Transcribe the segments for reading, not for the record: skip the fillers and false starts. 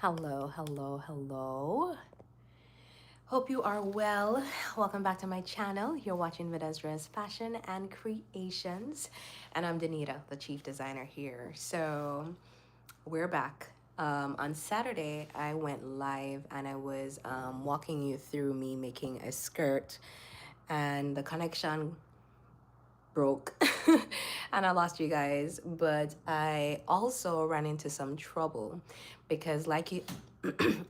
Hello, hello, hello. Hope you are well. Welcome back to my channel. You're watching Vidazra's Fashion and Creations, and I'm Danita, the chief designer here. So we're back. On Saturday, I went live and I was walking you through me making a skirt, and the connection broke and I lost you guys. But I also ran into some trouble because, like you,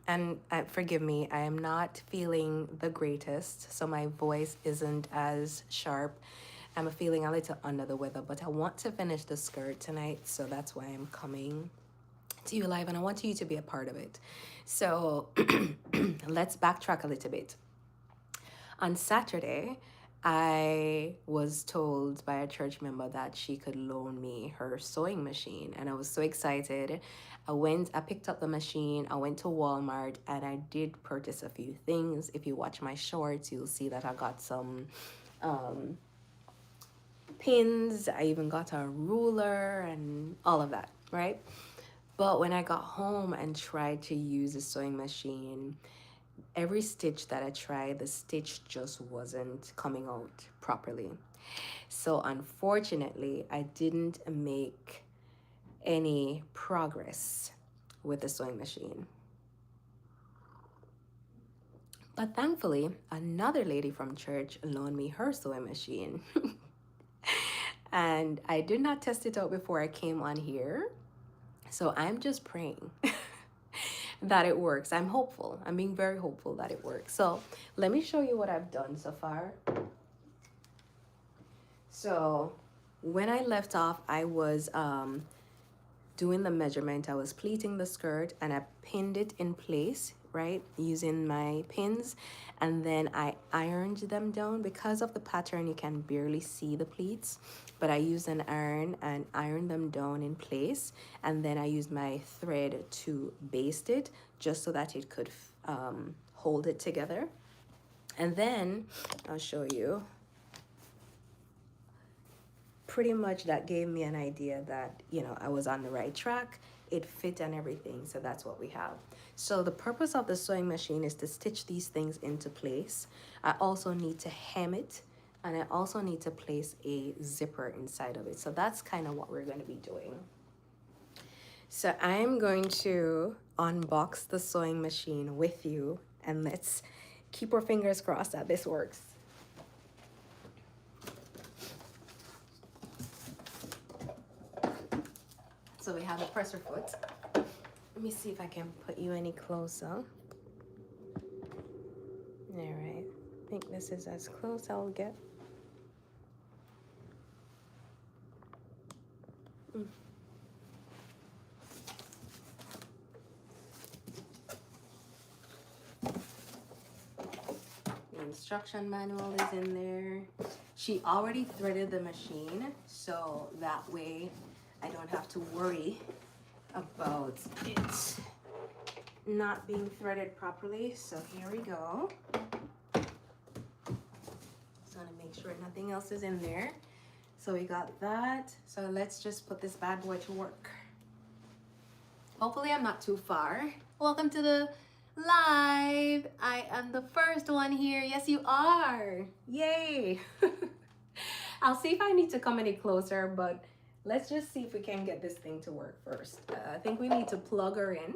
and forgive me, I am not feeling the greatest, so my voice isn't as sharp. I'm feeling a little under the weather, but I want to finish the skirt tonight, so that's why I'm coming to you live and I want you to be a part of it. So let's backtrack a little bit. On Saturday, I was told by a church member that she could loan me her sewing machine, and I was so excited. I picked up the machine, I went to Walmart, and I did purchase a few things. If you watch my shorts, you'll see that I got some um, pins, I even got a ruler, and all of that, right? But when I got home and tried to use the sewing machine, every stitch that I tried, the stitch just wasn't coming out properly. So unfortunately, I didn't make any progress with the sewing machine. But thankfully, another lady from church loaned me her sewing machine. And I did not test it out before I came on here. So I'm just praying that it works. I'm hopeful. I'm being very hopeful that it works. So let me show you what I've done so far. So when I left off, I was doing the measurement. I was pleating the skirt and I pinned it in place, right, using my pins, and then I ironed them down. Because of the pattern, you can barely see the pleats, but I used an iron and ironed them down in place, and then I used my thread to baste it just so that it could hold it together. And then I'll show you. Pretty much that gave me an idea that, I was on the right track. It fit and everything, so that's what we have. So the purpose of the sewing machine is to stitch these things into place. I also need to hem it, and I also need to place a zipper inside of it. So that's kind of what we're going to be doing. So I'm going to unbox the sewing machine with you, and let's keep our fingers crossed that this works. So we have a presser foot. Let me see if I can put you any closer. All right, I think this is as close I'll get. The instruction manual is in there. She already threaded the machine, so that way I don't have to worry about it not being threaded properly. So here we go. Just want to make sure nothing else is in there. So we got that. So let's just put this bad boy to work. Hopefully I'm not too far. Welcome to the live. I am the first one here. Yes, you are. Yay. I'll see if I need to come any closer, but let's just see if we can get this thing to work first. I think we need to plug her in.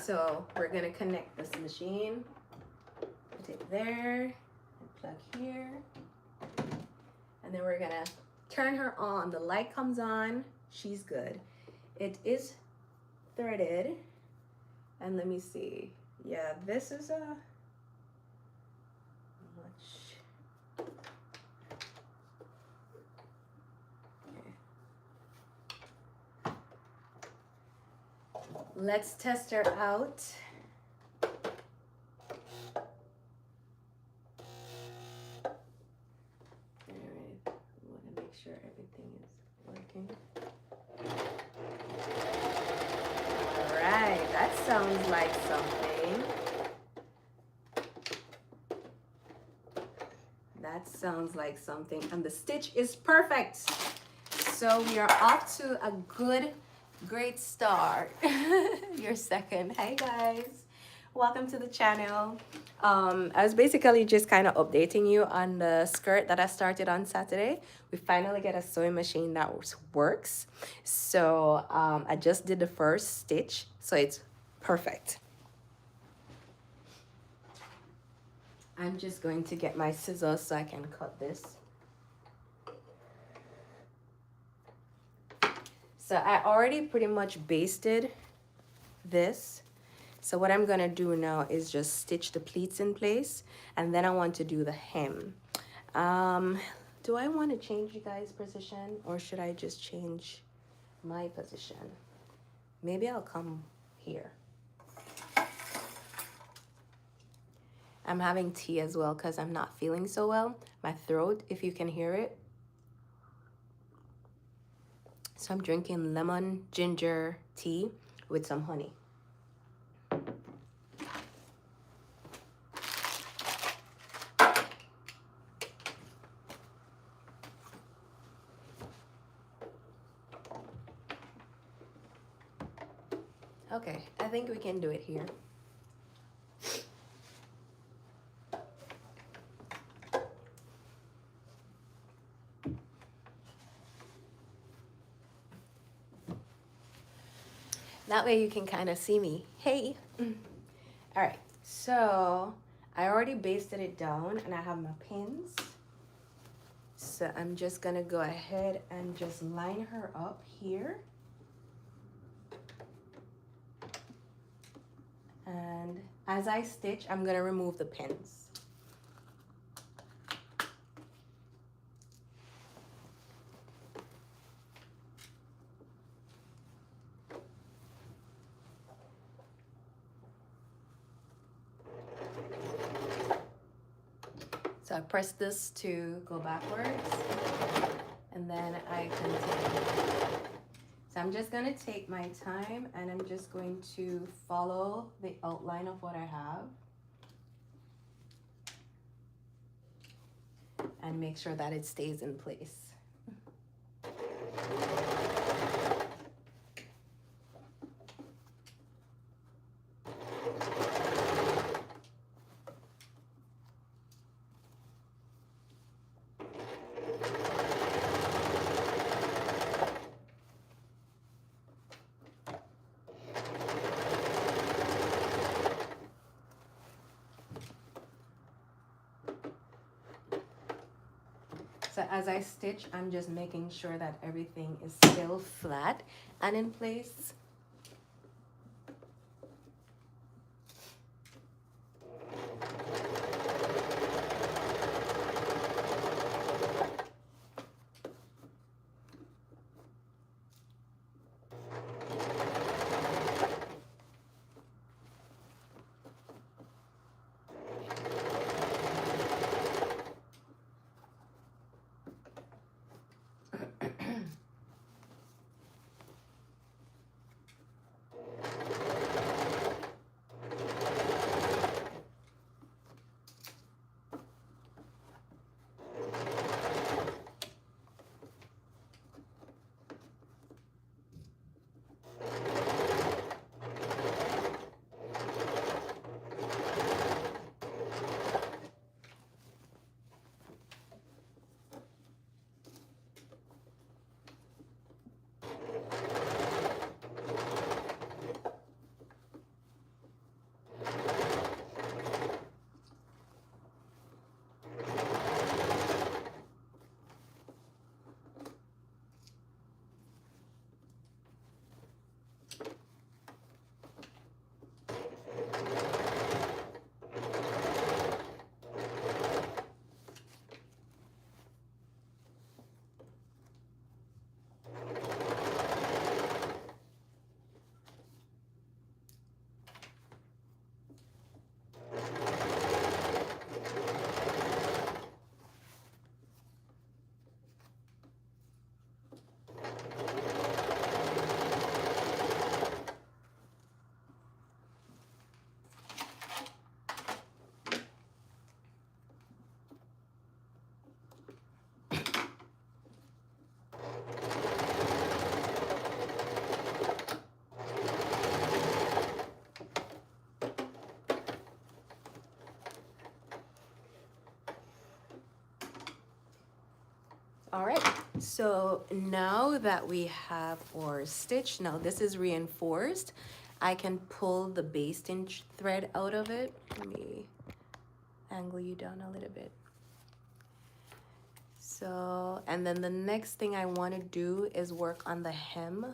So we're gonna connect this machine. Put it there and plug here. And then we're gonna turn her on. The light comes on, she's good. It is threaded. And let me see. Yeah, this is a much. Okay. Let's test her out. Sure everything is working. All right, that sounds like something. That sounds like something. And the stitch is perfect. So we are off to a great start. Your second. Hey guys. Welcome to the channel. I was basically just kind of updating you on the skirt that I started on Saturday. We finally get a sewing machine that works. So I just did the first stitch. So it's perfect. I'm just going to get my scissors so I can cut this. So I already pretty much basted this. So what I'm gonna do now is just stitch the pleats in place, and then I want to do the hem. Do I want to change you guys' position, or should I just change my position? Maybe I'll come here. I'm having tea as well because I'm not feeling so well. My throat, if you can hear it. So I'm drinking lemon ginger tea with some honey. Okay, I think we can do it here. That way you can kind of see me. Hey. All right, so I already basted it down and I have my pins. So I'm just gonna go ahead and just line her up here. And as I stitch, I'm gonna remove the pins. So I press this to go backwards, and then I continue. So I'm just gonna take my time and I'm just going to follow the outline of what I have and make sure that it stays in place. So as I stitch, I'm just making sure that everything is still flat and in place. All right, so now that we have our stitch, now this is reinforced, I can pull the basting thread out of it. Let me angle you down a little bit. So, and then the next thing I want to do is work on the hem.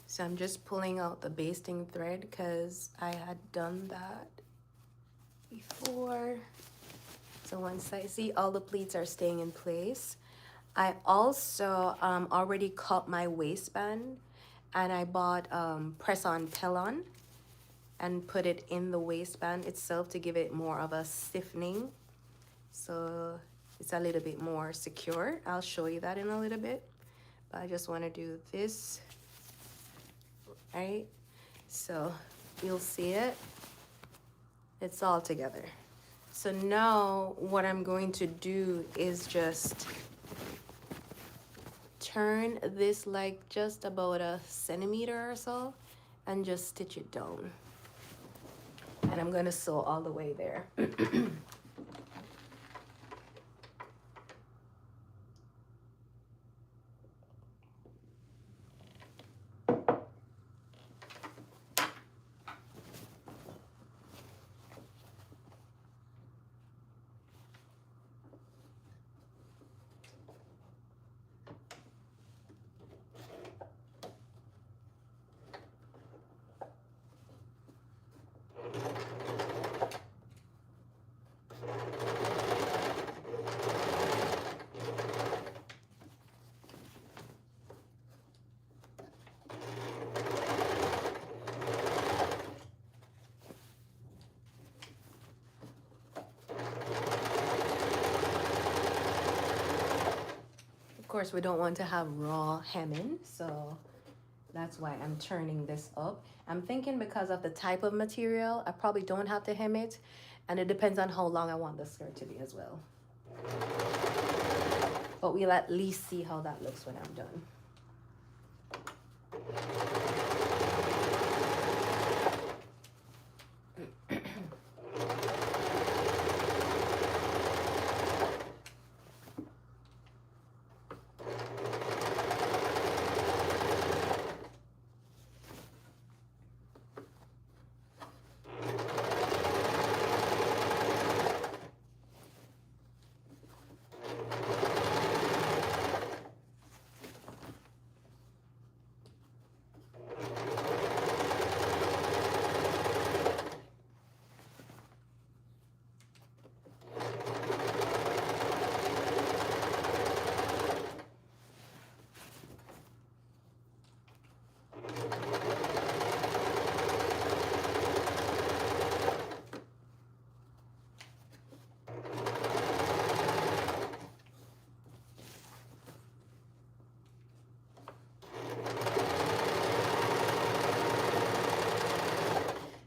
So I'm just pulling out the basting thread because I had done that before. So once I see all the pleats are staying in place, I also already cut my waistband, and I bought press-on Pellon and put it in the waistband itself to give it more of a stiffening, so it's a little bit more secure. I'll show you that in a little bit, but I just want to do this, right? So you'll see it, it's all together. So now what I'm going to do is just turn this like just about a centimeter or so and just stitch it down. And I'm gonna sew all the way there. Of course, we don't want to have raw hemming, so that's why I'm turning this up. I'm thinking because of the type of material, I probably don't have to hem it, and it depends on how long I want the skirt to be as well. But we'll at least see how that looks when I'm done.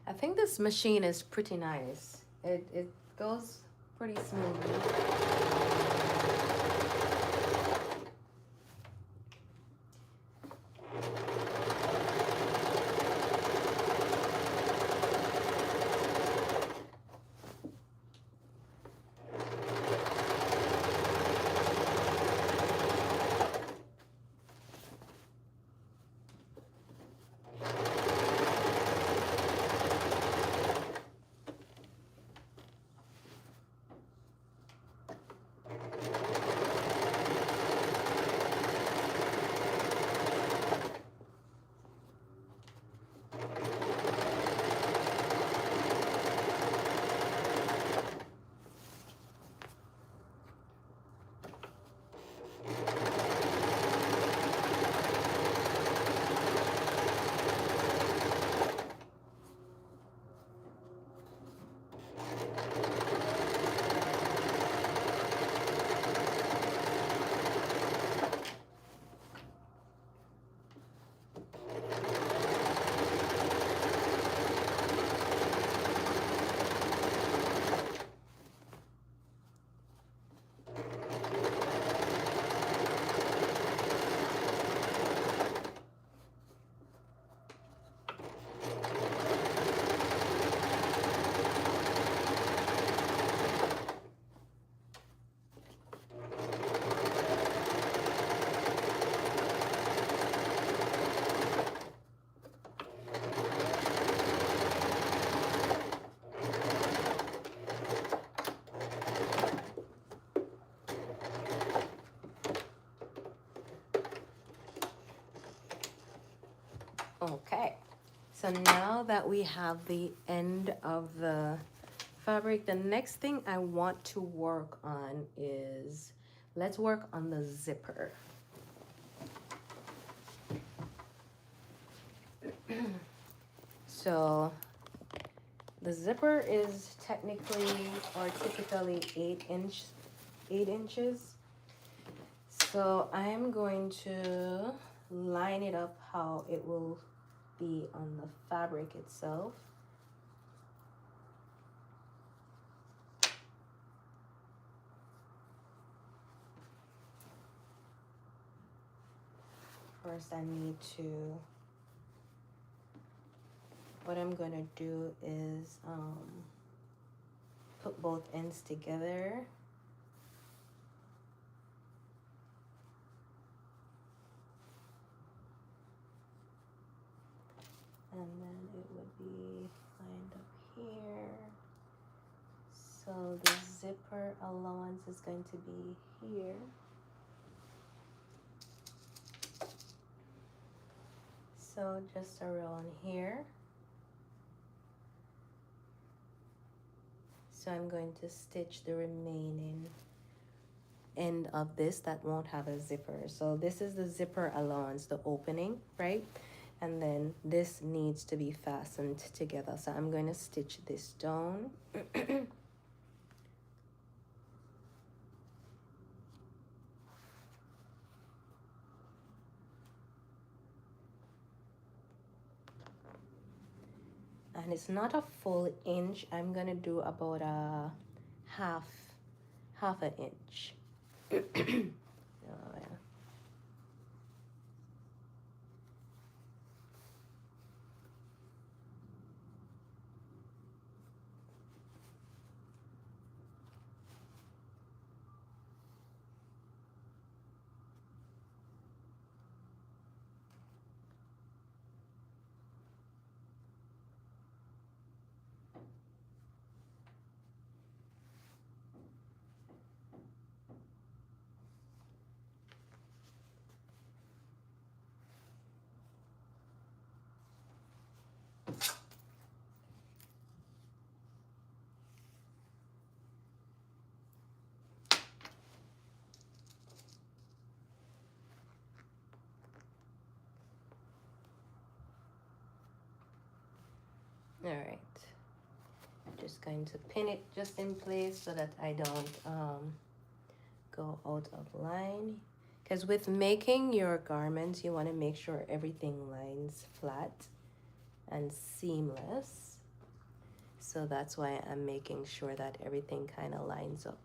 I think this machine is pretty nice. It goes pretty smoothly. Okay, so now that we have the end of the fabric, the next thing I want to work on is, let's work on the zipper. So the zipper is technically or typically 8 inches. So I'm going to line it up how it will be on the fabric itself. First, I need to, what I'm gonna do is put both ends together. And then it would be lined up here. So the zipper allowance is going to be here. So just around here. So I'm going to stitch the remaining end of this that won't have a zipper. So this is the zipper allowance, the opening, right? And then this needs to be fastened together. So I'm going to stitch this down. And it's not a full inch. I'm gonna do about a half an inch. Oh, yeah. All right. Just going to pin it just in place so that I don't go out of line. Because with making your garments, you want to make sure everything lines flat and seamless. So that's why I'm making sure that everything kind of lines up.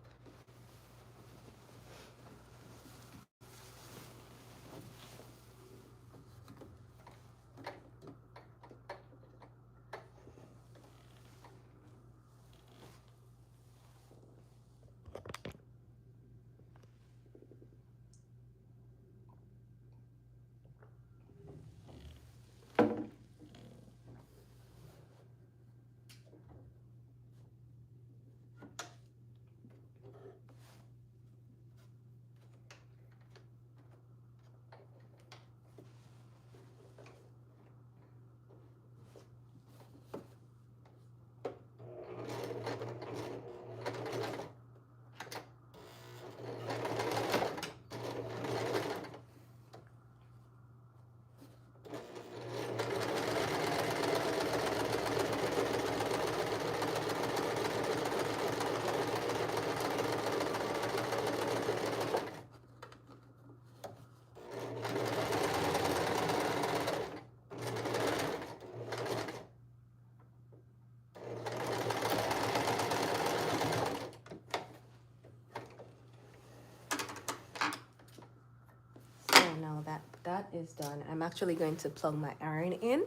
Now that is done, I'm actually going to plug my iron in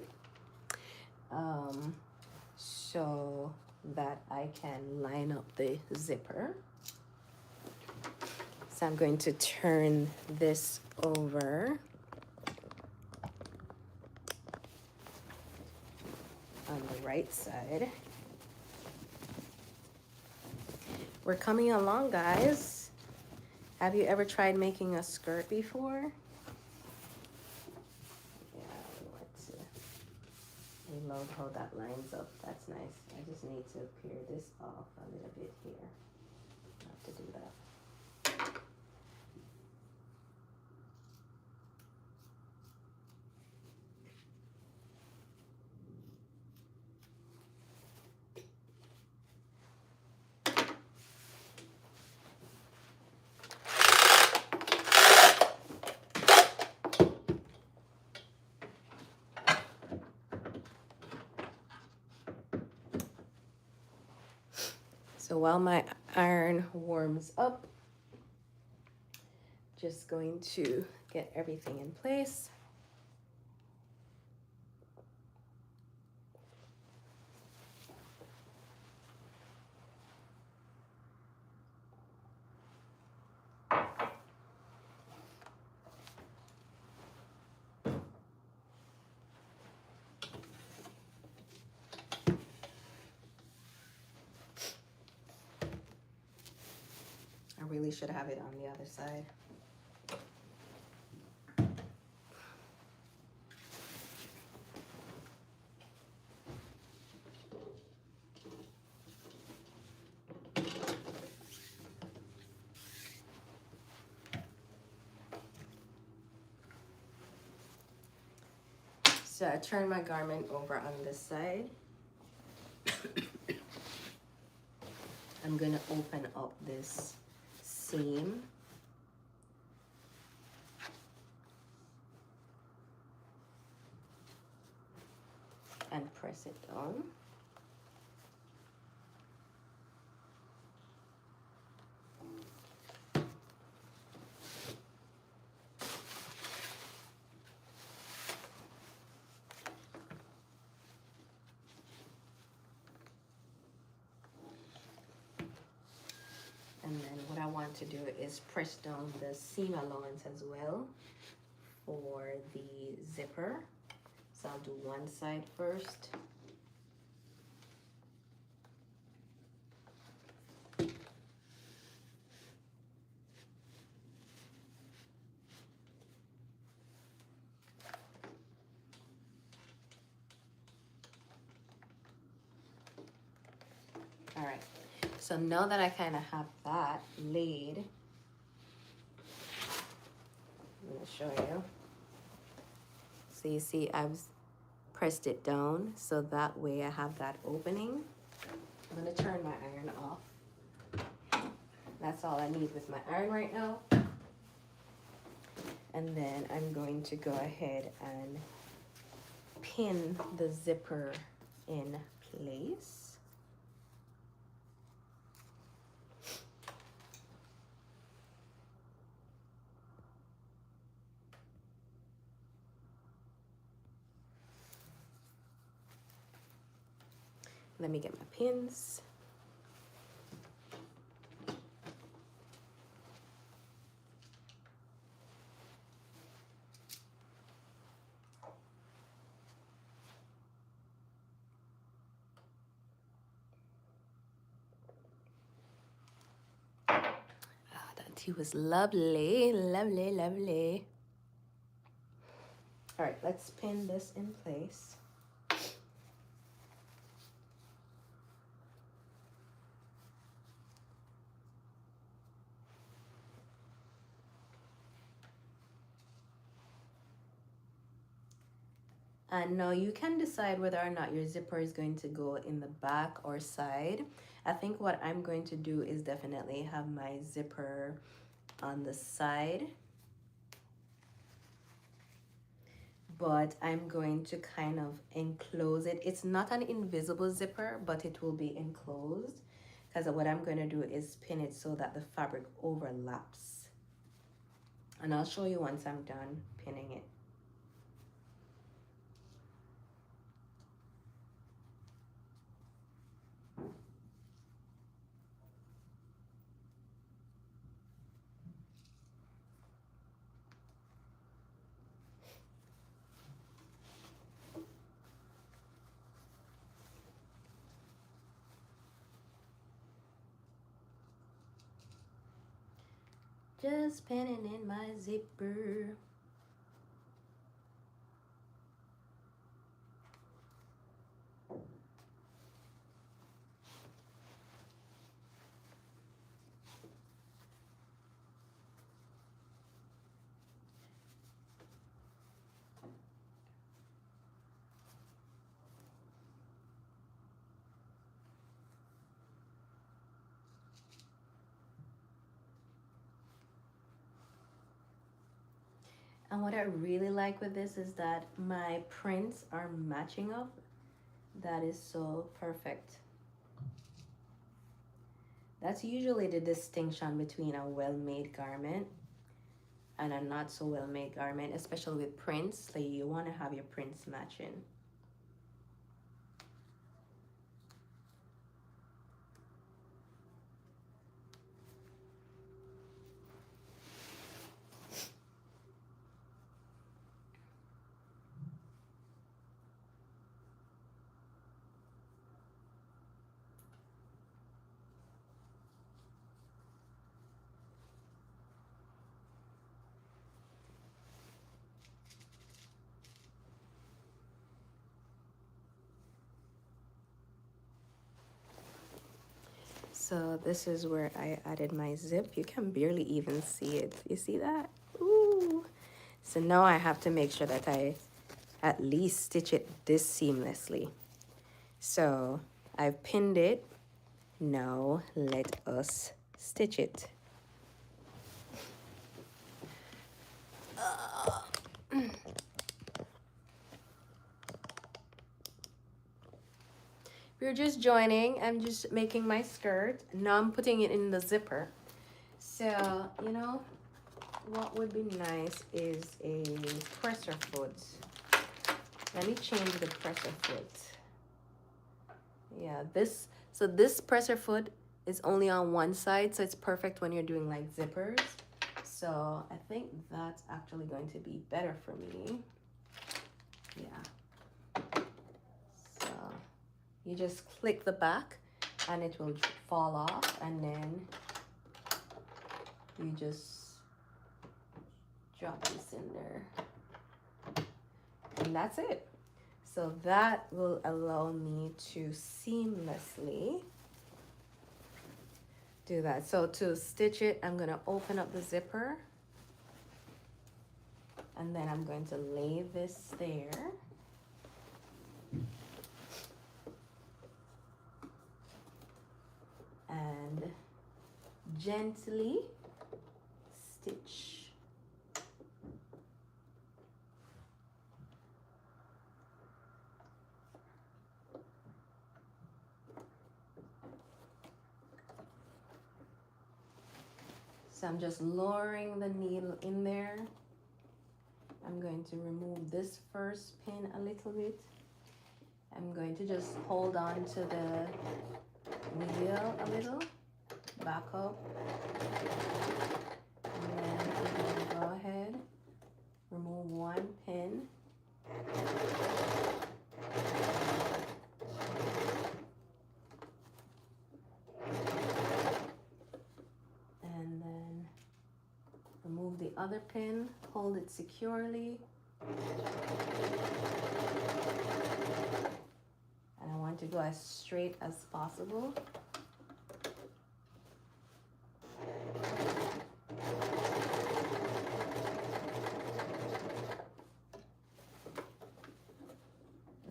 so that I can line up the zipper. So I'm going to turn this over on the right side. We're coming along, guys. Have you ever tried making a skirt before? Yeah, let's see. love how that lines up. That's nice. I just need to pare this off a little bit here. I have to do that. So while my iron warms up, just going to get everything in place. I really should have it on the other side. So I turn my garment over on this side. I'm gonna open up this seam and press it down. And then what I want to do is press down the seam allowance as well for the zipper. So I'll do one side first. All right, so now that I kind of have that laid, I'm gonna show you. So you see I've pressed it down, so that way I have that opening. I'm gonna turn my iron off. That's all I need with my iron right now. And then I'm going to go ahead and pin the zipper in place. Let me get my pins. That tea was lovely, lovely, lovely. All right, let's pin this in place. And now you can decide whether or not your zipper is going to go in the back or side. I think what I'm going to do is definitely have my zipper on the side. But I'm going to kind of enclose it. It's not an invisible zipper, but it will be enclosed. Because what I'm going to do is pin it so that the fabric overlaps. And I'll show you once I'm done pinning it. Just pinning in my zipper. And what I really like with this is that my prints are matching up. That is so perfect. That's usually the distinction between a well-made garment and a not so well-made garment, especially with prints. So you want to have your prints matching. So this is where I added my zip. You can barely even see it. You see that? Ooh. So now I have to make sure that I at least stitch it this seamlessly. So I've pinned it. Now let us stitch it. If you're just joining, I'm just making my skirt. Now I'm putting it in the zipper. So, you know, what would be nice is a presser foot. Let me change the presser foot. Yeah, so this presser foot is only on one side, so it's perfect when you're doing like zippers. So I think that's actually going to be better for me. Yeah. So you just click the back and it will fall off, and then you just drop this in there. And that's it. So that will allow me to seamlessly do that. So to stitch it, I'm going to open up the zipper. And then I'm going to lay this there. And gently stitch. So I'm just lowering the needle in there. I'm going to remove this first pin a little bit. I'm going to just hold on to the wheel a little, back up, and then I'm going to go ahead, remove one pin. And then remove the other pin, hold it securely. And I want to go as straight as possible.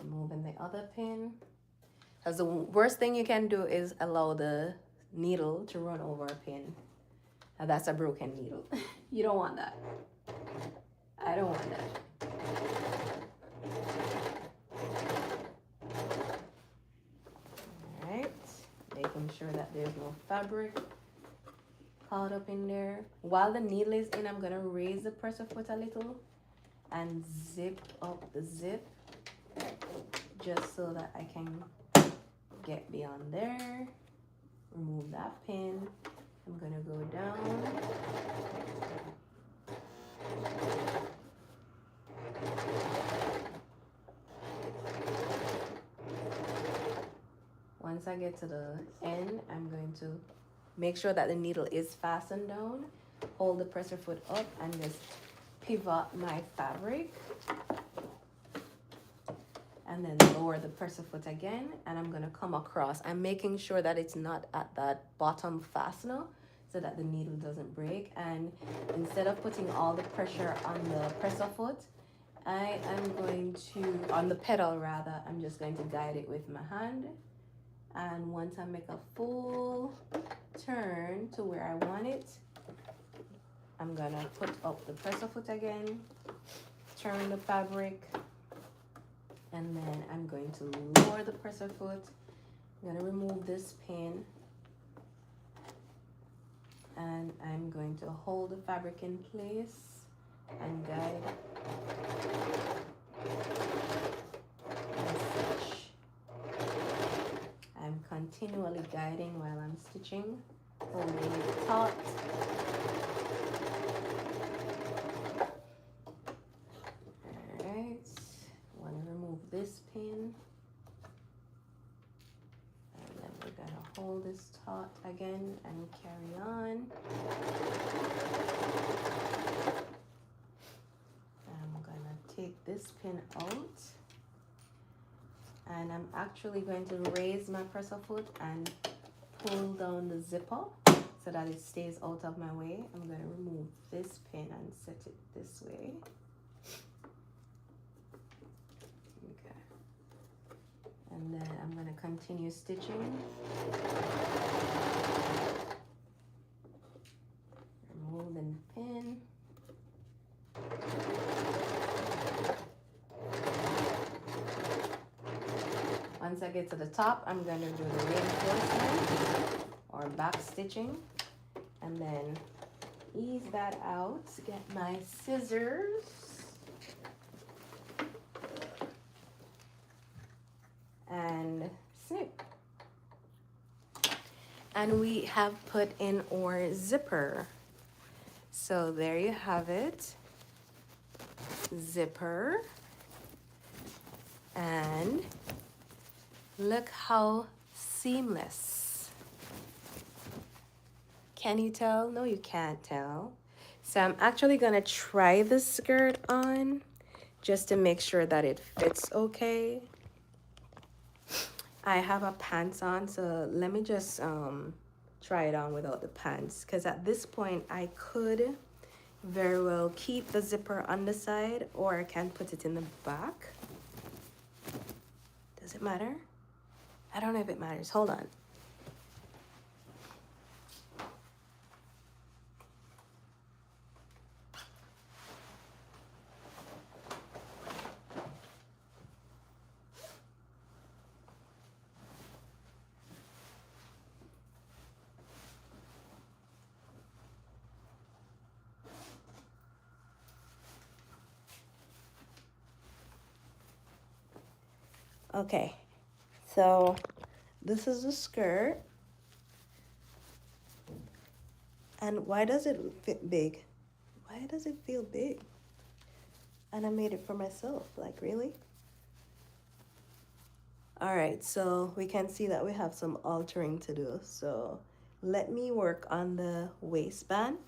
Removing the other pin. Because the worst thing you can do is allow the needle to run over a pin. Now that's a broken needle. You don't want that. I don't want that. Alright, making sure that there's no fabric caught up in there. While the needle is in, I'm gonna raise the presser foot a little and zip up the zip just so that I can get beyond there. Remove that pin. I'm gonna go down. Once I get to the end, I'm going to make sure that the needle is fastened down. Hold the presser foot up and just pivot my fabric. And then lower the presser foot again, and I'm gonna come across. I'm making sure that it's not at that bottom fastener so that the needle doesn't break. And instead of putting all the pressure on the presser foot, I am going to, on the pedal rather, I'm just going to guide it with my hand. And once I make a full turn to where I want it, I'm gonna put up the presser foot again, turn the fabric, and then I'm going to lower the presser foot. I'm gonna remove this pin, and I'm going to hold the fabric in place and guide as such. I'm continually guiding while I'm stitching, holding it taut. Alright, I want to remove this pin, and then we're going to hold this taut again and carry on. I'm going to take this pin out, and I'm actually going to raise my presser foot and pull down the zipper so that it stays out of my way. I'm going to remove this pin and set it this way. Okay. And then I'm going to continue stitching. Removing the pin. Once I get to the top, I'm going to do the reinforcement or back stitching, and then ease that out. Get my scissors and snip. And we have put in our zipper. So there you have it. Zipper. And look how seamless. Can you tell? No, you can't tell. So I'm actually gonna try the skirt on just to make sure that it fits okay. I have a pants on, so let me just try it on without the pants, because at this point I could very well keep the zipper on the side, or I can put it in the back. Does it matter? I don't know if it matters. Hold on. Okay, so this is the skirt. And why does it fit big? Why does it feel big? And I made it for myself, like really? All right, so we can see that we have some altering to do. So let me work on the waistband.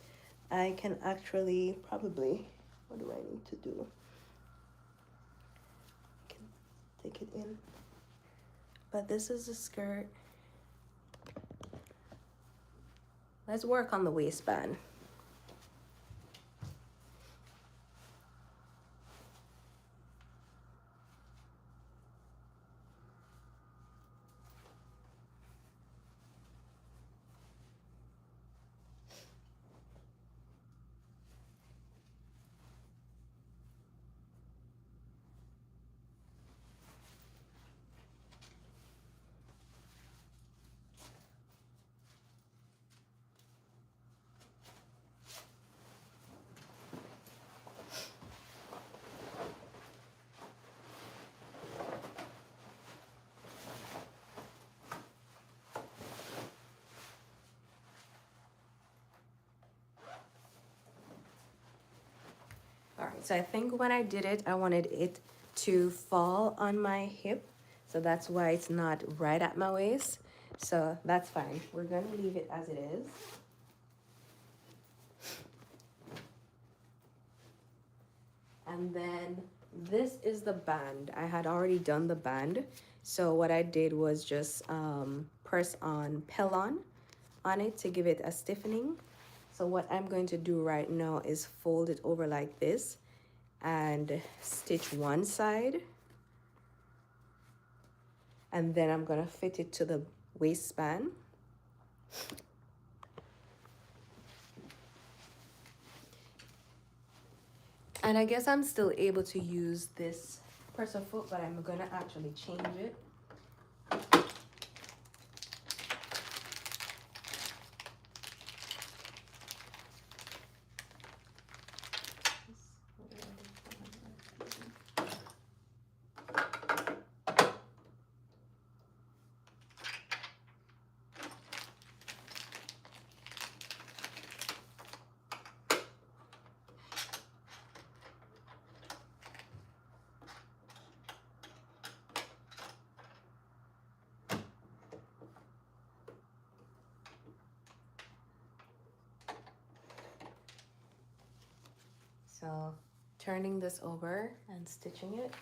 I can actually probably, what do I need to do? I can take it in. But this is the skirt. Let's work on the waistband. All right, so I think when I did it, I wanted it to fall on my hip. So that's why it's not right at my waist. So that's fine. We're gonna leave it as it is. And then this is the band. I had already done the band. So what I did was just press on Pellon on it to give it a stiffening. So what I'm going to do right now is fold it over like this and stitch one side. And then I'm gonna fit it to the waistband. And I guess I'm still able to use this presser foot, but I'm gonna actually change it. So turning this over and stitching it.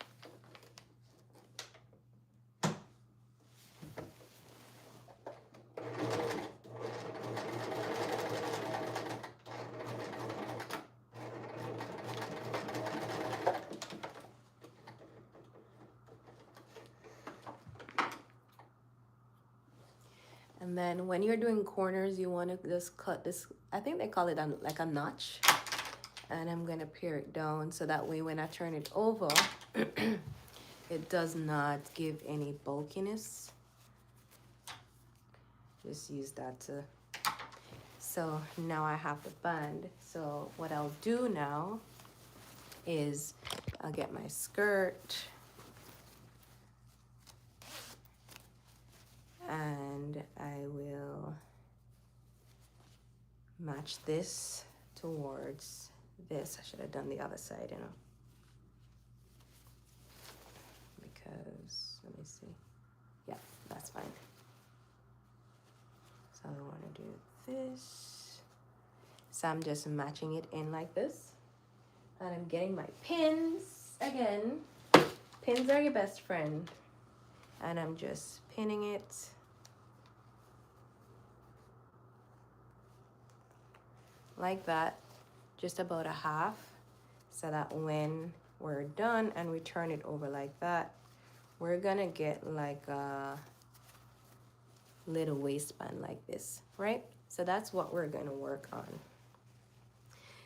And then when you're doing corners, you want to just cut this, I think they call it like a notch. And I'm going to pare it down so that way when I turn it over, it does not give any bulkiness. Just use that to... So now I have the band. So what I'll do now is I'll get my skirt and I will match this towards this. I should have done the other side, you know, because let me see. Yeah, that's fine. So I want to do this. So I'm just matching it in like this. And I'm getting my pins again. Pins are your best friend. And I'm just pinning it. Like that, just about a half, so that when we're done and we turn it over like that, we're gonna get like a little waistband like this, right? So that's what we're gonna work on.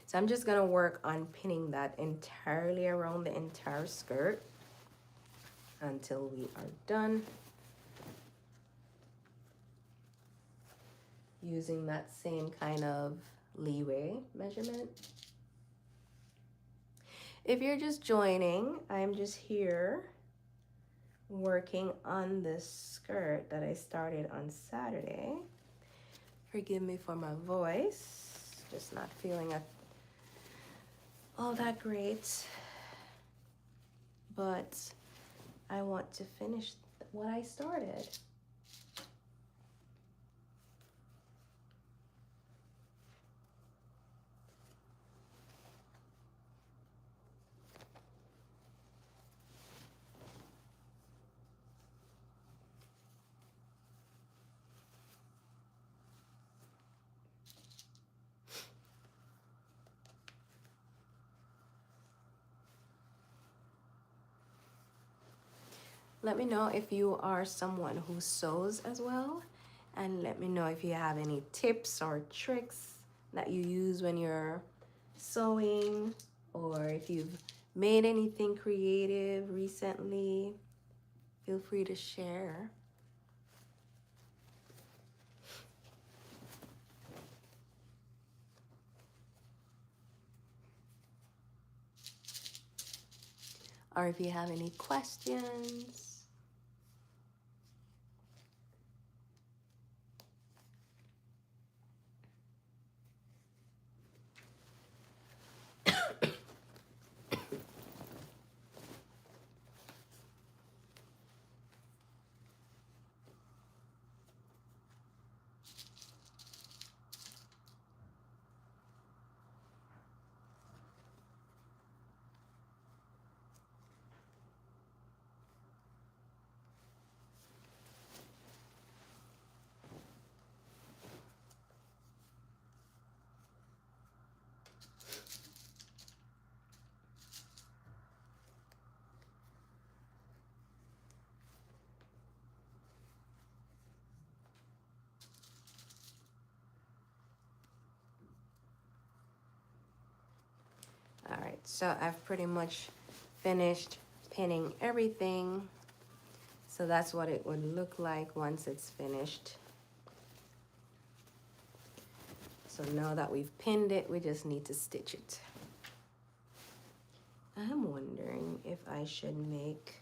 So I'm just gonna work on pinning that entirely around the entire skirt until we are done. Using that same kind of leeway measurement. If you're just joining, I'm just here working on this skirt that I started on Saturday. Forgive me for my voice, just not feeling all that great, but I want to finish what I started. Let me know if you are someone who sews as well, and let me know if you have any tips or tricks that you use when you're sewing, or if you've made anything creative recently. Feel free to share. Or if you have any questions. So I've pretty much finished pinning everything. So that's what it would look like once it's finished. So now that we've pinned it, we just need to stitch it. I'm wondering if I should make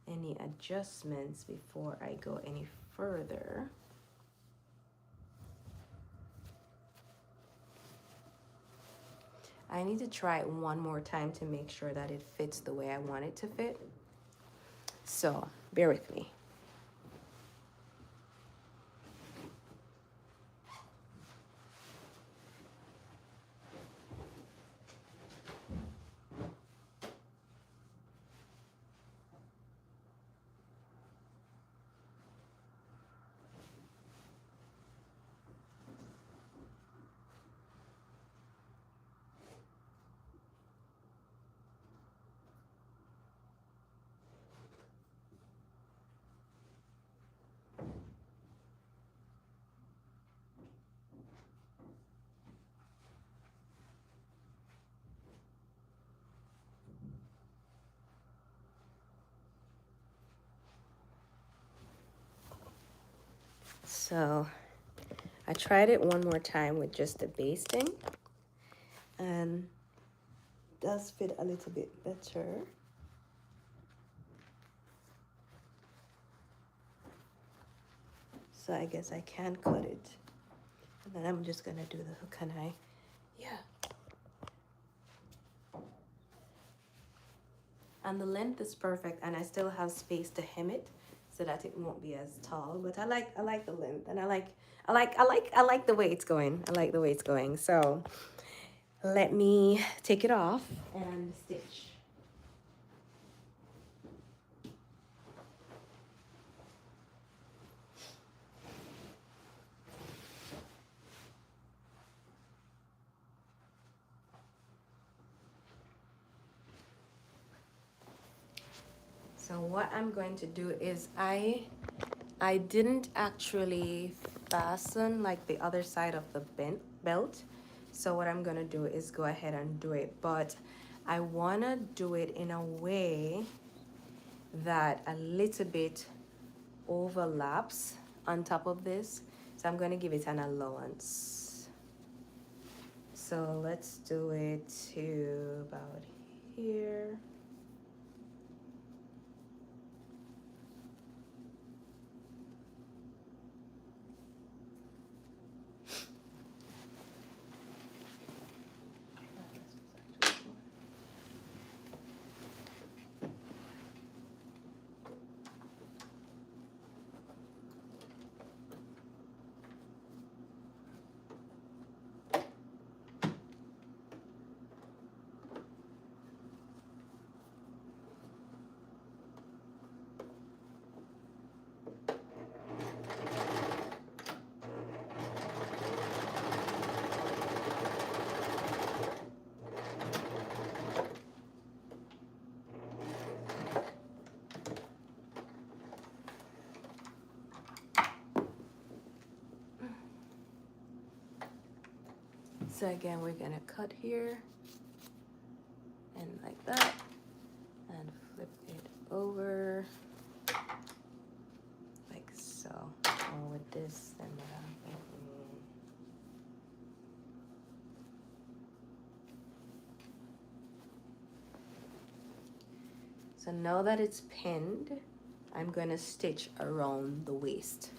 any adjustments before I go any further. I need to try it one more time to make sure that it fits the way I want it to fit. So bear with me. So I tried it one more time with just the basting, and it does fit a little bit better. So I guess I can cut it. And then I'm just gonna do the hook and eye. Yeah. And the length is perfect, and I still have space to hem it so that it won't be as tall. But I like the length, and I like the way it's going. I like the way it's going. So let me take it off and stitch. So what I'm going to do is I didn't actually fasten like the other side of the belt. So what I'm gonna do is go ahead and do it, but I wanna do it in a way that a little bit overlaps on top of this. So I'm gonna give it an allowance. So let's do it to about here. So again, we're gonna cut here and like that and flip it over like so. Or with this, then what happens? So now that it's pinned, I'm gonna stitch around the waist.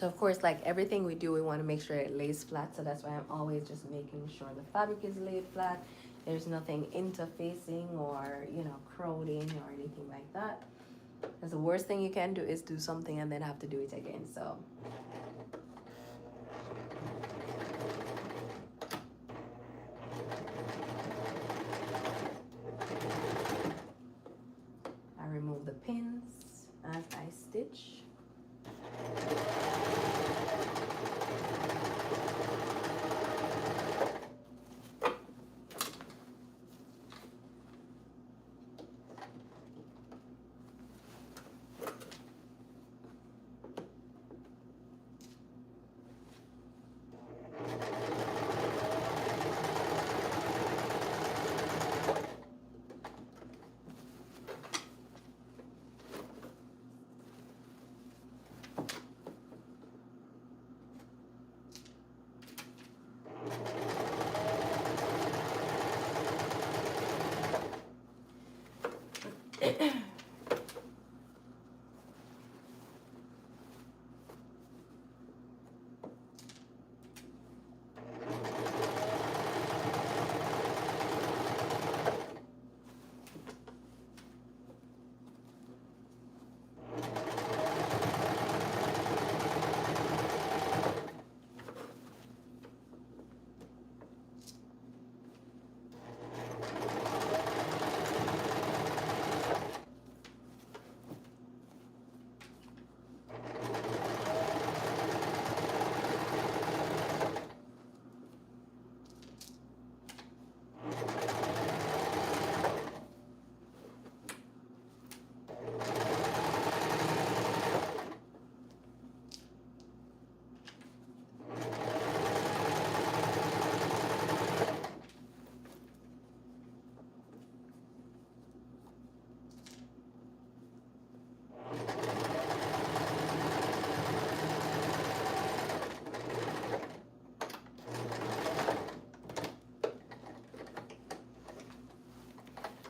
So of course, like everything we do, we want to make sure it lays flat. So that's why I'm always just making sure the fabric is laid flat. There's nothing interfacing or, you know, crowding or anything like that. Because the worst thing you can do is do something and then have to do it again. So I remove the pins as I stitch.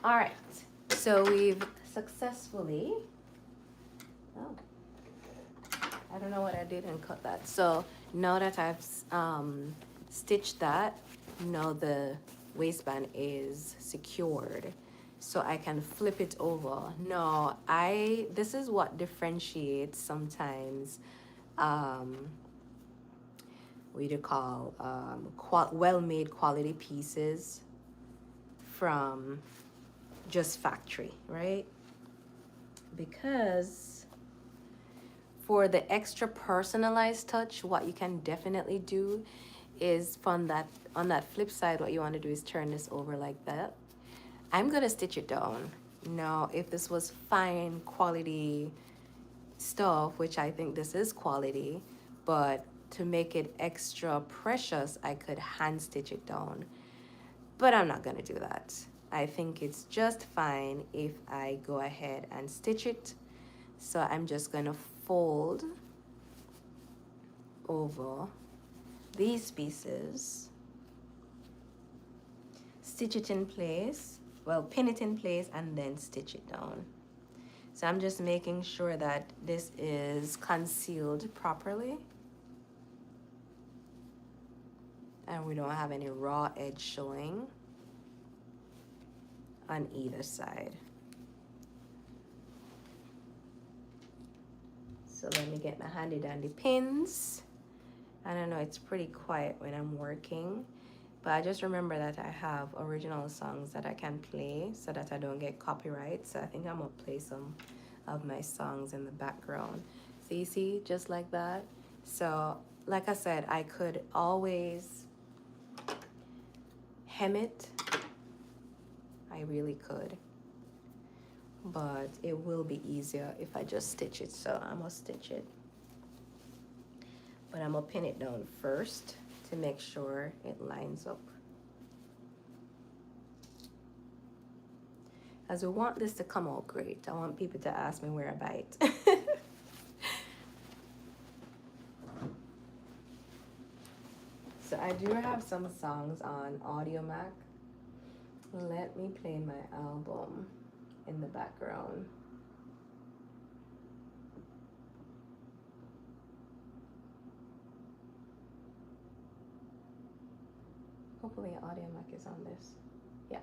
All right, so we've successfully, oh, I don't know what I did and cut that. So now that I've stitched that, now the waistband is secured. So I can flip it over. No, this is what differentiates sometimes, what do you call, well-made quality pieces from just factory, right? Because for the extra personalized touch, what you can definitely do is on that flip side, what you want to do is turn this over like that. I'm gonna stitch it down. Now, if this was fine quality stuff, which I think this is quality, but to make it extra precious, I could hand stitch it down. But I'm not gonna do that. I think it's just fine if I go ahead and stitch it. So I'm just gonna fold over these pieces, stitch it in place, well, pin it in place and then stitch it down. So I'm just making sure that this is concealed properly and we don't have any raw edge showing on either side. So let me get my handy dandy pins. I don't know, it's pretty quiet when I'm working, but I just remember that I have original songs that I can play so that I don't get copyright. So I think I'm gonna play some of my songs in the background. So you see, just like that. So like I said, I could always hem it. I really could, but it will be easier if I just stitch it. So I'm gonna stitch it, but I'm gonna pin it down first to make sure it lines up. As we want this to come out great, I want people to ask me where I bite. So I do have some songs on Audiomack. Let me play my album in the background. Hopefully audio mic is on this. Yeah.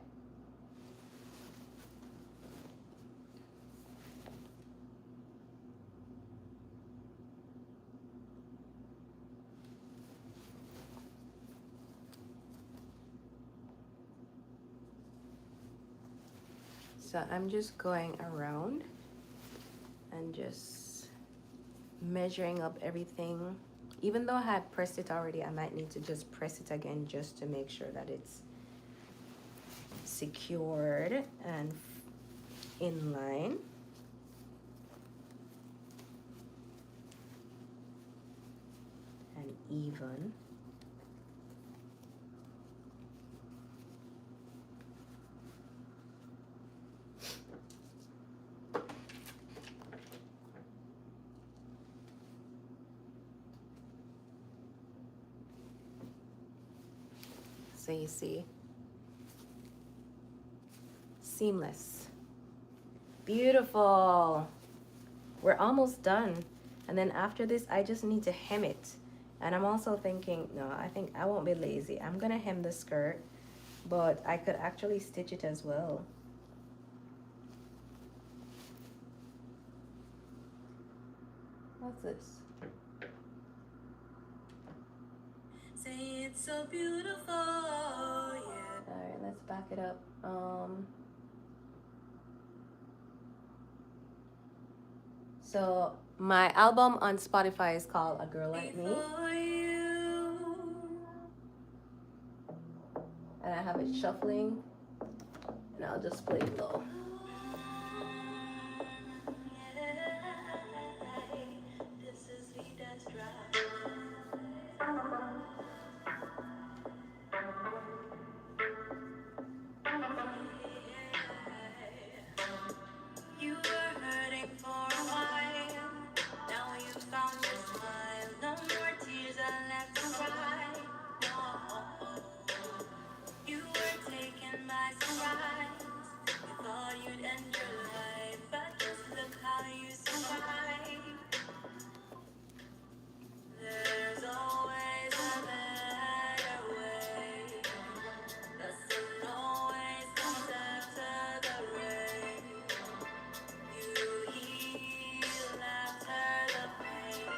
So I'm just going around and just measuring up everything. Even though I had pressed it already, I might need to just press it again just to make sure that it's secured and in line. And even. So you see, seamless. Beautiful. We're almost done. And then after this, I just need to hem it. And I'm also thinking, no, I think I won't be lazy. I'm gonna hem the skirt, but I could actually stitch it as well. What's this? Say it's so beautiful, yeah. All right, let's back it up. So my album on Spotify is called A Girl Like Me. And I have it shuffling, and I'll just play it low. You were hurting for a while. Now you found your smile. No more tears are left to cry. No. You were taken by surprise. You thought you'd end your life, but just look how you survived. There's always a better way. The sun always comes after the rain. You heal after the pain.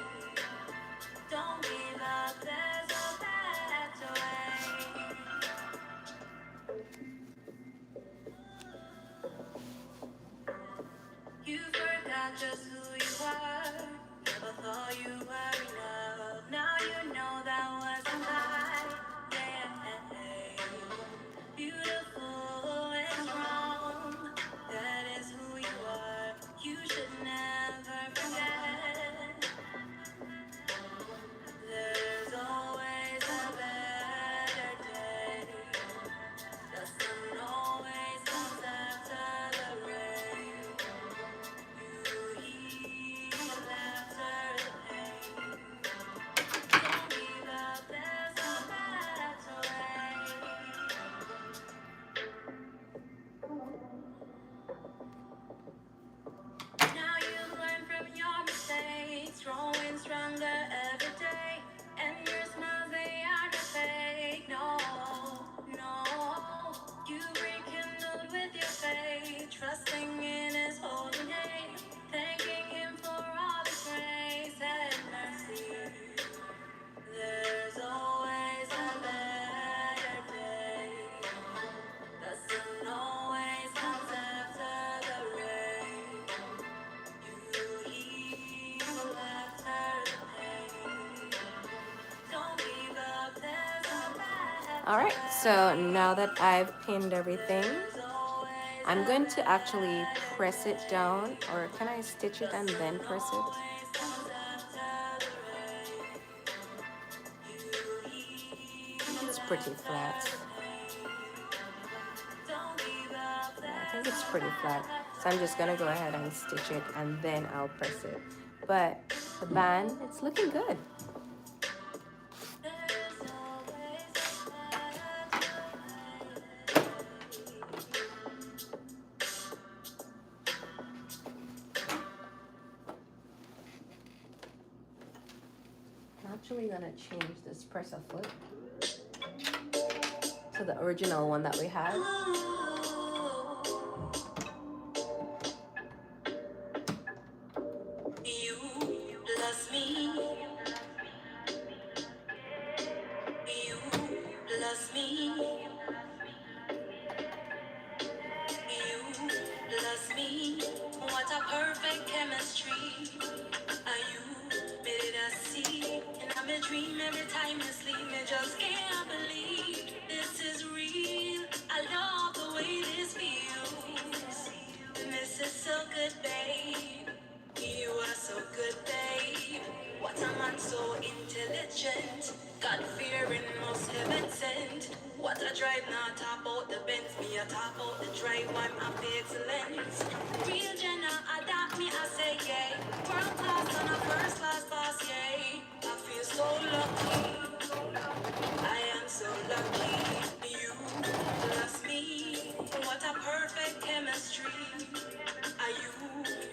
Don't give up, there's a better way. You forgot just who you were. Never thought you were enough. Now you know that wasn't right. Yeah. Beautiful and wrong. That is who you are. You should never forget. There's always a better day. The sun always comes after the rain. You heal after the pain. Don't give up, there's a better way. Now you learn from your mistakes, growing stronger every day. And your smiles, they are not fake. No, no. You rekindled with your faith, trusting in His holy name, thanking Him for all His grace and mercy. There's always a better day. The sun always comes after the rain. You heal after the pain. Don't give up, there's a better. All right, so now that I've pinned everything, I'm going to actually press it down, or can I stitch it and then press it? It's pretty flat. Yeah, I think it's pretty flat. So I'm just gonna go ahead and stitch it and then I'll press it. But the band, it's looking good. I'm actually gonna change this presser foot. So the original one that we had. You plus me. You plus me. You plus me. What a perfect chemistry. Are you made it a see? And I'm a dream every time you sleep. Me just can't believe this is real. I love the way this feels. And this is so good, babe. You are so good, babe. What a man so intelligent. God fearing, most heaven sent. What a drive, not talk about the Benz. Me a talk about the drive, I'm happy excellence. Real Jenna, adapt me, I say yay. World class on a first class boss, yay. I feel so lucky. I am so lucky. You plus me. What a perfect chemistry. Are you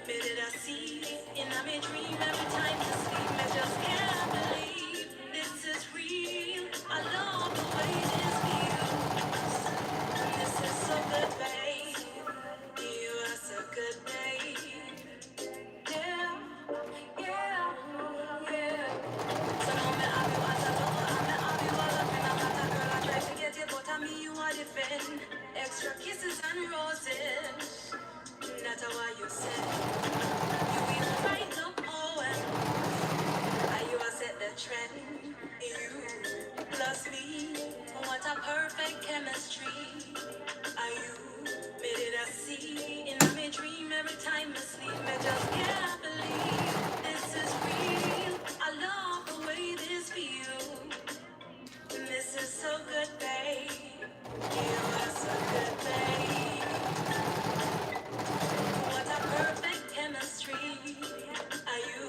made it a see? In a me dream every time you sleep. I just can't believe this is real. I love the way this feels. This is so good, babe. You are so good, babe. Yeah, yeah, yeah. So now me have you as a lover, and me have you all up in a hot girl. I try to get you, but I me you are defend. Extra kisses and roses. That's why you said you even write the poem. How you a set the trend. You plus me. What a perfect chemistry. Are you made it a see? In my dream every time I sleep. I just can't believe this is real. I love the way this feels. This is so good, babe. You are so good, babe. What a perfect chemistry. Are you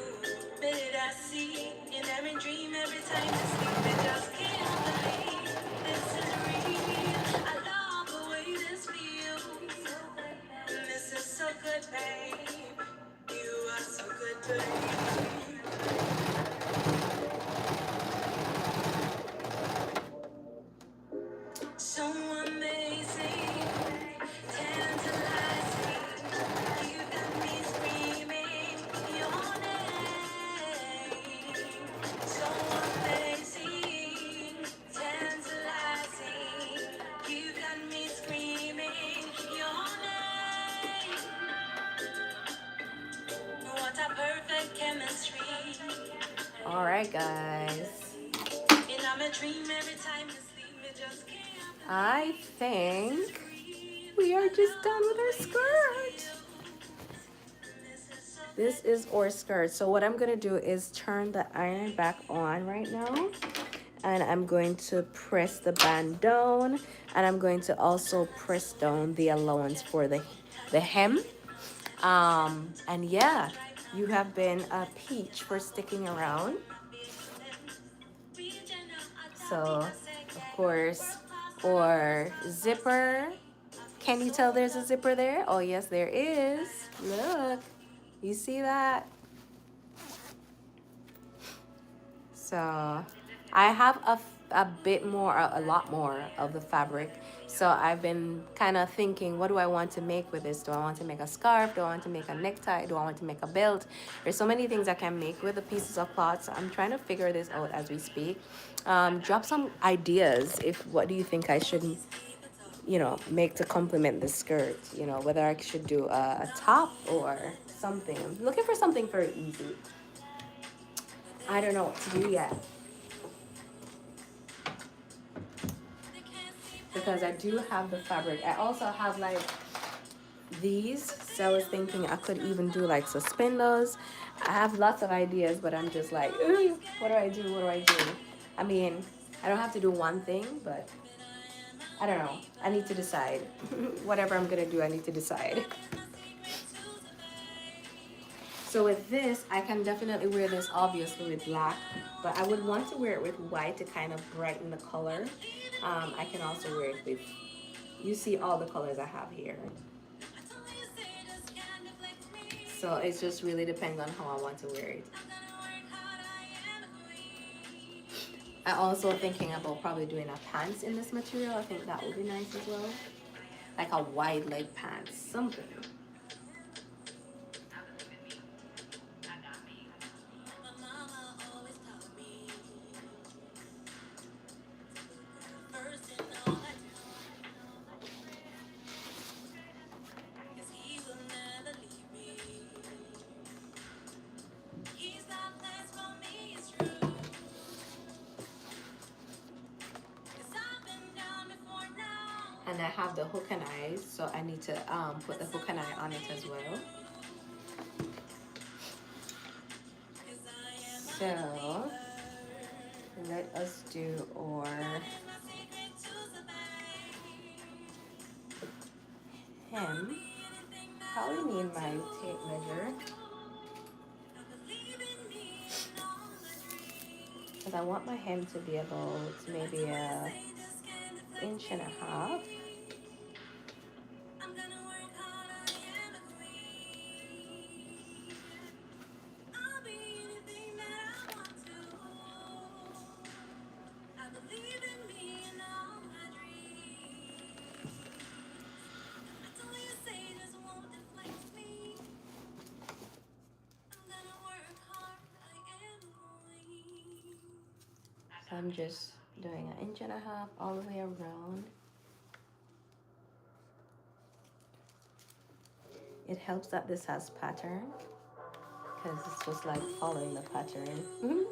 made I see in every dream every time I sleep? I just can't believe this is real. I love the way this feels. This is so good, babe. You are so good, babe. So amazing, tantalizing. You got me screaming your name. So amazing, tantalizing. You got me screaming your name. What a perfect chemistry. All right, guys. And I'm a dream every time you sleep. Me just can't. I think we are just done with our skirt. This is our skirt. So what I'm gonna do is turn the iron back on right now, and I'm going to press the band down, and I'm going to also press down the allowance for the hem. And yeah, you have been a peach for sticking around. So of course, or zipper. Can you tell there's a zipper there? Oh yes, there is. Look, you see that? So I have a bit more, a lot more of the fabric. So I've been kind of thinking, what do I want to make with this? Do I want to make a scarf? Do I want to make a necktie? Do I want to make a belt? There's so many things I can make with the pieces of cloth. So I'm trying to figure this out as we speak. Drop some ideas. If what do you think I should, make to complement the skirt? Whether I should do a top or something. I'm looking for something very easy. I don't know what to do yet. Because I do have the fabric. I also have like these. So I was thinking I could even do like suspenders. I have lots of ideas, but I'm just like, ooh, what do I do? What do I do? I mean, I don't have to do one thing, but I don't know. I need to decide. Whatever I'm gonna do, I need to decide. So with this, I can definitely wear this obviously with black, but I would want to wear it with white to kind of brighten the color. I can also wear it with, you see all the colors I have here. So it just really depends on how I want to wear it. I'm also thinking about probably doing a pants in this material. I think that would be nice as well. Like a wide leg pants, something. And I have the hook and eyes, so I need to put the hook and eye on it as well. So let us do our hem. Probably need my tape measure because I want my hem to be about maybe a inch and a half. So I'm just doing an inch and a half all the way around. It helps that this has pattern because it's just like following the pattern.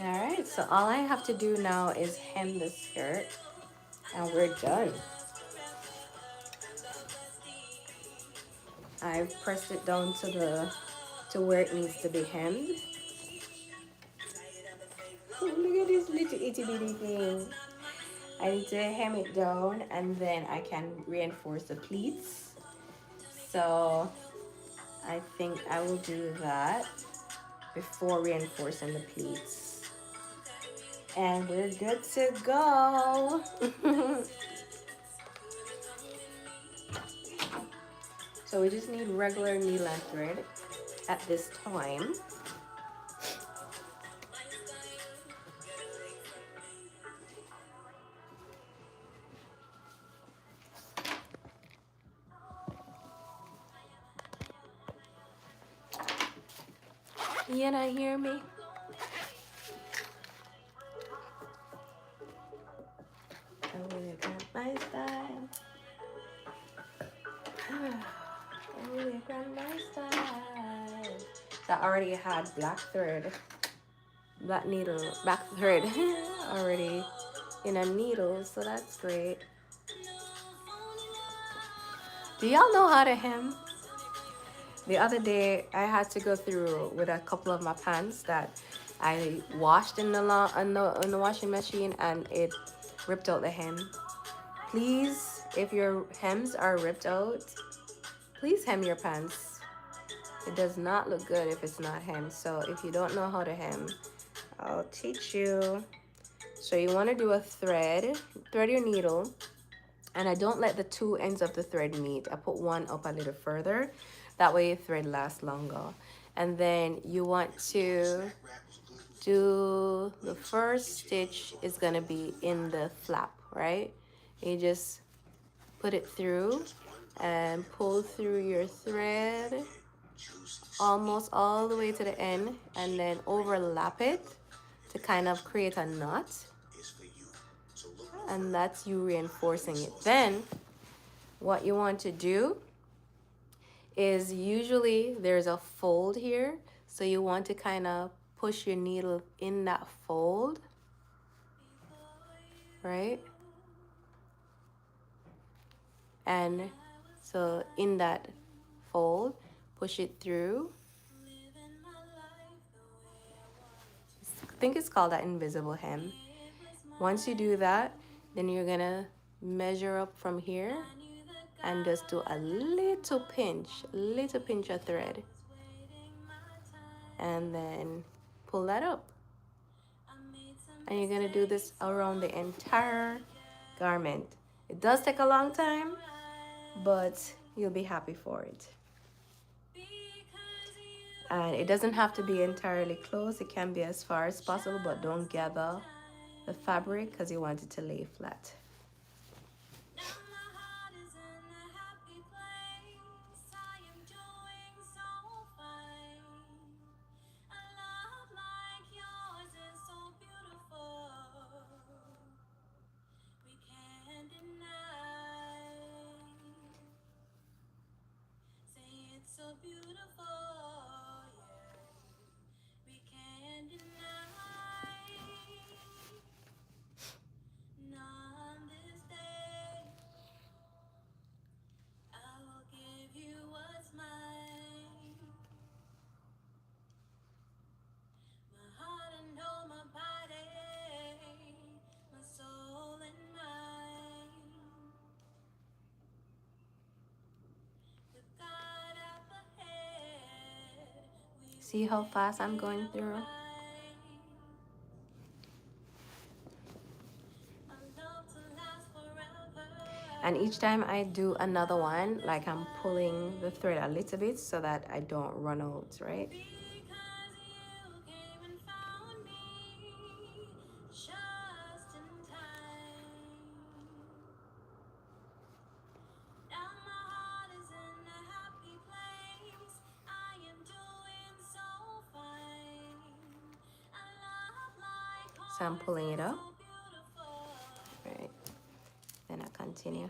So all right, so all I have to do now is hem the skirt and we're done. I've pressed it down to where it needs to be hemmed. Oh, look at this little itty bitty thing. I need to hem it down and then I can reinforce the pleats. So I think I will do that before reinforcing the pleats. And we're good to go. So we just need regular needle and thread at this time. You not hear me? I really got my style. I really got my style. So I already had black thread that needle back thread already in a needle, so that's great. Do y'all know how to hem? The other day I had to go through with a couple of my pants that I washed in the washing machine, and it ripped out the hem. Please, if your hems are ripped out, please hem your pants. It does not look good if it's not hemmed. So if you don't know how to hem, I'll teach you. So you want to do a thread your needle, and I don't let the two ends of the thread meet. I put one up a little further. That way your thread lasts longer. And then you want to do the first stitch is going to be in the flap, right? You just put it through and pull through your thread almost all the way to the end, and then overlap it to kind of create a knot, and that's you reinforcing it. Then what you want to do is, usually there's a fold here, so you want to kind of push your needle in that fold, right? And so in that fold, push it through. I think it's called that invisible hem. Once you do that, then you're gonna measure up from here and just do a little pinch of thread, and then pull that up. And you're gonna do this around the entire garment. It does take a long time, but you'll be happy for it. And it doesn't have to be entirely close. It can be as far as possible, but don't gather the fabric because you want it to lay flat. See how fast I'm going through? And each time I do another one, like I'm pulling the thread a little bit so that I don't run out, right? So I'm pulling it up, right? Then I continue.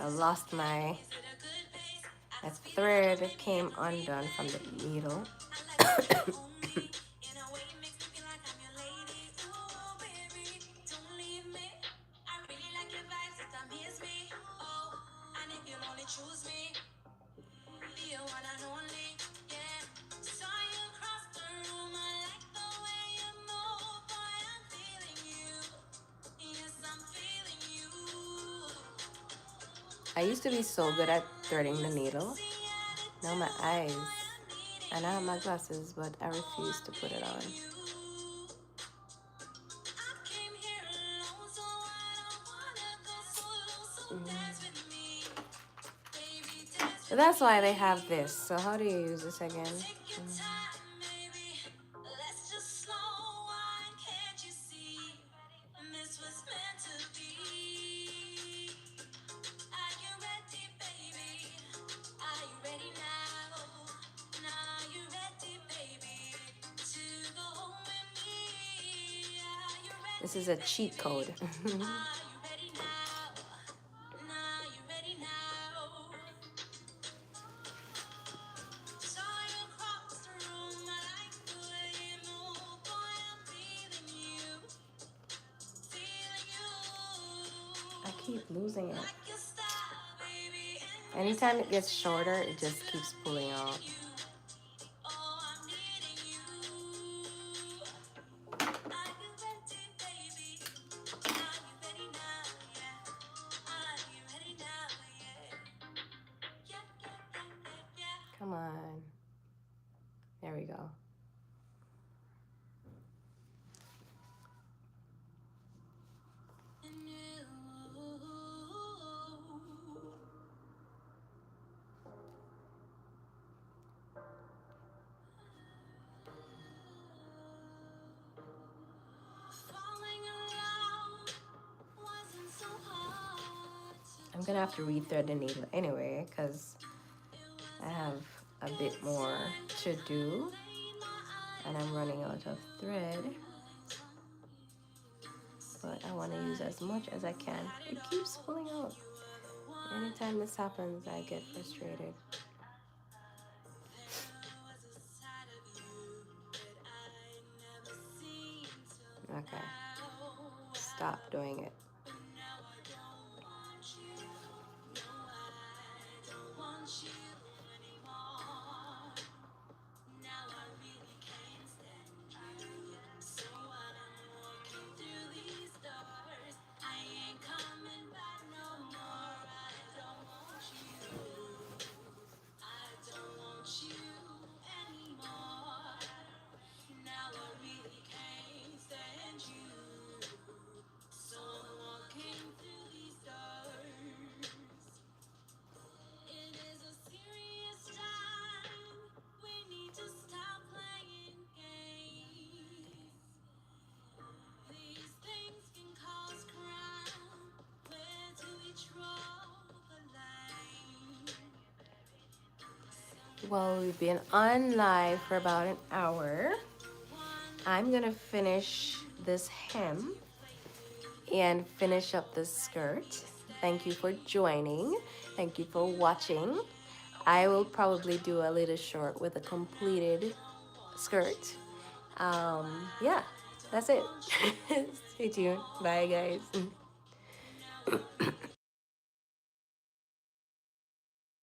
I lost my thread came undone from the needle. I used to be so good at threading the needle. Now my eyes, and I have my glasses, but I refuse to put it on. So that's why they have this. So how do you use this again? This is a cheat code. I keep losing it. Anytime it gets shorter, it just keeps pulling out. Come on. There we go. I'm gonna have to rethread the needle anyway because I have a bit more to do and I'm running out of thread, but I want to use as much as I can. It keeps pulling out. Anytime this happens, I get frustrated. Okay, stop doing it. Well, we've been on live for about an hour. I'm gonna finish this hem and finish up this skirt. Thank you for joining. Thank you for watching. I will probably do a little short with a completed skirt. Yeah, that's it. Stay tuned. Bye, guys.